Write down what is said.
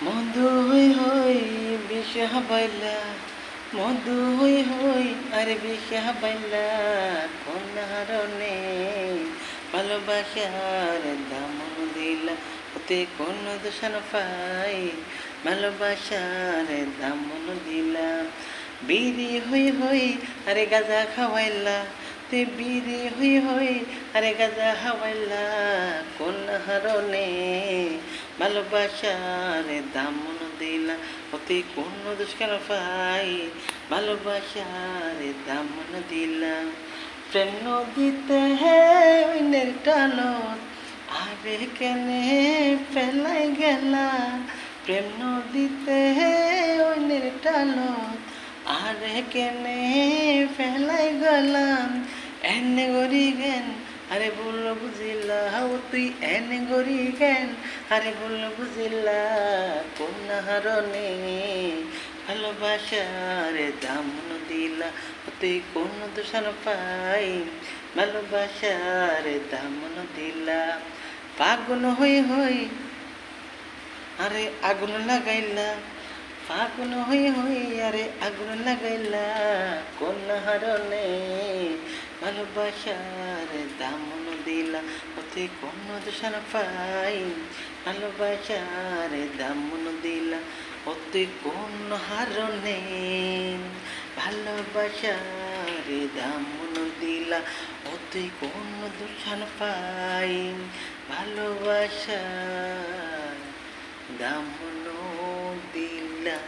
মধু হই হই বিষে হাবাইলা, মধু হই হই আর বিষে হাবাইলা, কোন হারণে ভালোবাসার দামন দিলা, ওতে কোন দোষণ পাই, ভালোবাসার দামন দিলা। বিড়ি হই হই আরে গাঁজা খাওয়াইলা, তে বিড়ি হই হই আরে গাঁজা খাওয়াইলা, কোন হারণে ভালোবাসার দামন দিলা, ওতে কোন দুষ্কার পাই, ভালোবাসার দামন দিলা। প্রেম নদীতে হে অন্যের টানত আরে কেনে ফেলাই গেলা, প্রেম নদীতে হে অন্যের টানত আরে কেনে ফেলাই গেলাম। এনে গরি গেন আরে ভুল বুঝিলা, তুই এনে গরি গেন আরে ভুল বুঝিলা, কোন হারণে ভালোবাসার দামন দিলা, তুই কোন দোষণ পাই, ভালোবাসার দামন দিলা। পাগল হই হই আরে আগুন লাগাইলা, ফাগুন হই হই আরে আগুন লাগাইলা, কোন হারণে ভালোবাসার দামন দিলা, ওতে কোন দোষণ পাই, ভালোবাসার দামন দিলা, ওতে কোন হারণে ভালোবাসার দামন দিলা, ওতে কোন দোষণ পাই, ভালোবাসার দামন দিলা।